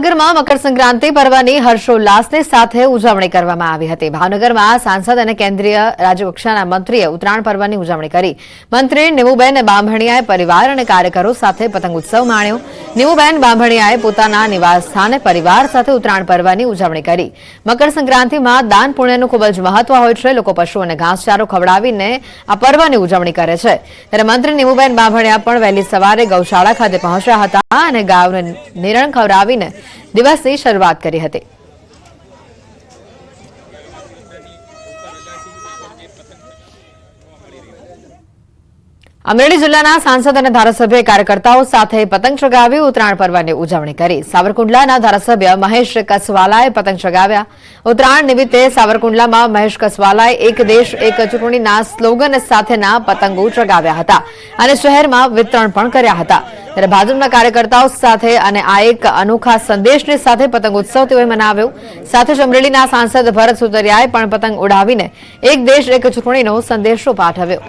ભાવનગરમાં મકર સંક્રાંતિ પર્વની હર્ષોલ્લાસની સાથે ઉજવણી કરવામાં આવી હતી। ભાવનગરમાં સાંસદ અને કેન્દ્રીય રાજ્યકક્ષાના મંત્રીએ ઉત્તરાયણ પર્વની ઉજવણી કરી। મંત્રી નીમુબેન બાંભણિયાએ પરિવાર અને કાર્યકરો સાથે પતંગ ઉત્સવ માણ્યો। નીમુબેન બાંભણિયાએ પોતાના નિવાસસ્થાને પરિવાર સાથે ઉત્તરાયણ પર્વની ઉજવણી કરી। મકર સંક્રાંતિમાં દાન પુણ્યનું ખૂબ જ મહત્વ હોય છે। લોકો પશુઓને ઘાસચારો ખવડાવીને આ પર્વની ઉજવણી કરે છે। ત્યારે મંત્રી નીમુબેન બાંભણિયા પણ વહેલી સવારે ગૌશાળા ખાતે પહોંચ્યા હતા અને ગાયોને નિરણ ખવડાવીને દિવસની શરૂઆત કરી હતી। અમરેલી જિલ્લાના સાંસદ અને ધારાસભ્ય કાર્યકર્તાઓ સાથે પતંગ ચગાવી ઉત્તરાયણ પર્વની ઉજવણી કરી। સાવરકુંડલાના ધારાસભ્ય મહેશ કસવાલાએ પતંગ ચગાવ્યા। ઉત્તરાયણ નિમિત્તે સાવરકુંડલામાં મહેશ કસવાલાએ એક દેશ એક ચૂંટણીના સ્લોગન સાથેના પતંગો ચગાવ્યા હતા અને શહેરમાં વિતરણ પણ કર્યા હતા। ત્યારે ભાજપના કાર્યકર્તાઓ સાથે અને આ એક અનોખા સંદેશની સાથે પતંગ ઉત્સવ તેઓએ મનાવ્યો। સાથે જ અમરેલીના સાંસદ ભરત સુતરિયાએ પણ પતંગ ઉડાવીને એક દેશ એક ચૂંટણીનો સંદેશો પાઠવ્યો।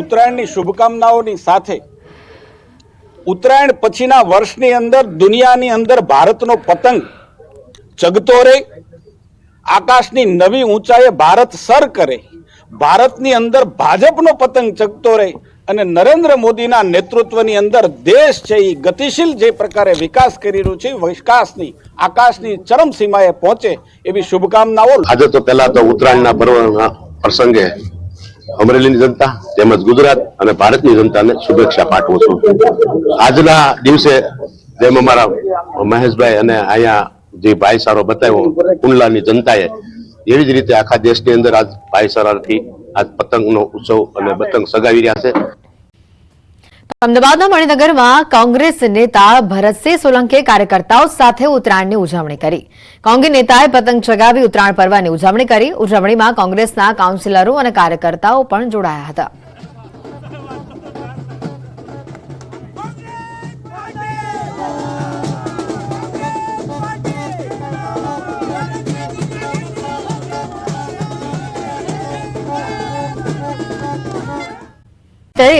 ઉત્તરાયણની શુભકામનાઓની સાથે ઉત્તરાયણ પછીના વર્ષની અંદર દુનિયાની અંદર ભારતનો પતંગ ચગતો રહે, આકાશની નવી ઊંચાઈએ ભારત સર કરે, ભારતની અંદર ભાજપનો પતંગ ચગતો રહે અને નરેન્દ્ર મોદીના નેતૃત્વની અંદર દેશ છે એ ગતિશીલ જે પ્રકારે વિકાસ કરી રહ્યું છે, વિકાસની આકાશની ચરમ સીમાએ પહોંચે એવી શુભકામનાઓ। આજે તો પહેલા તો ઉત્તરાયણના પર્વના પ્રસંગે અમરેલીની જનતા તેમજ ગુજરાત અને ભારતની જનતાને શુભેચ્છા પાઠવું છું। આજના દિવસે જેમ અમારા મહેશભાઈ અને અહીંયા જે ભાઈચારો બતાવ્યો કુંડલાની જનતાએ, એવી જ રીતે આખા દેશની અંદર આજ ભાઈચારાથી આજ પતંગનો ઉત્સવ અને પતંગ સગાવી રહ્યા છે। અમદાવાદના મણિનગરમાં કોંગ્રેસ નેતા ભરતસિંહ સોલંકીએ કાર્યકર્તાઓ સાથે ઉત્તરાયણની ઉજવણી કરી। કોંગ્રેસ નેતાએ પતંગ ચગાવી ઉત્તરાયણ પર્વની ઉજવણી કરી। ઉજવણીમાં કોંગ્રેસના કાઉન્સિલરો અને કાર્યકર્તાઓ પણ જોડાયા હતા।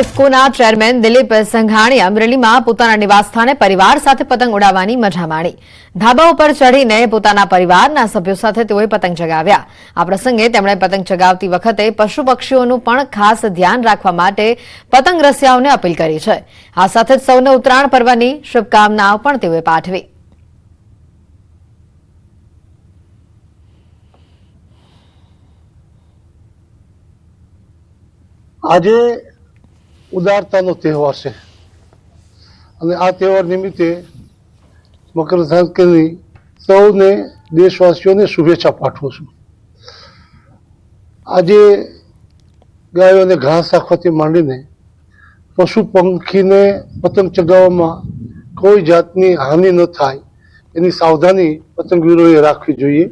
ઇફકોના ચેરમેન દિલીપ સંઘાણીએ અમરેલીમાં પોતાના નિવાસસ્થાને પરિવાર સાથે પતંગ ઉડાવવાની મજા માણી। ધાબા ઉપર ચઢીને પોતાના પરિવારના સભ્યો સાથે તેઓએ પતંગ ચગાવ્યા। આ પ્રસંગે તેમણે પતંગ ચગાવતી વખતે પશુ પક્ષીઓનું પણ ખાસ ધ્યાન રાખવા માટે પતંગ રસિયાઓને અપીલ કરી છે। આ સાથે જ સૌને ઉત્તરાયણ પર્વની શુભકામનાઓ પણ તેઓએ પાઠવી। આજે ઉદારતાનો તહેવાર છે અને આ તહેવાર નિમિત્તે મકર સંક્રાંતિની સૌને દેશવાસીઓને શુભેચ્છા પાઠવું છું। આજે ગાયોને ઘાસ રાખવાથી માંડીને પશુ પંખીને પતંગ ચગાવવામાં કોઈ જાતની હાનિ ન થાય એની સાવધાની પતંગવીરોએ રાખવી જોઈએ।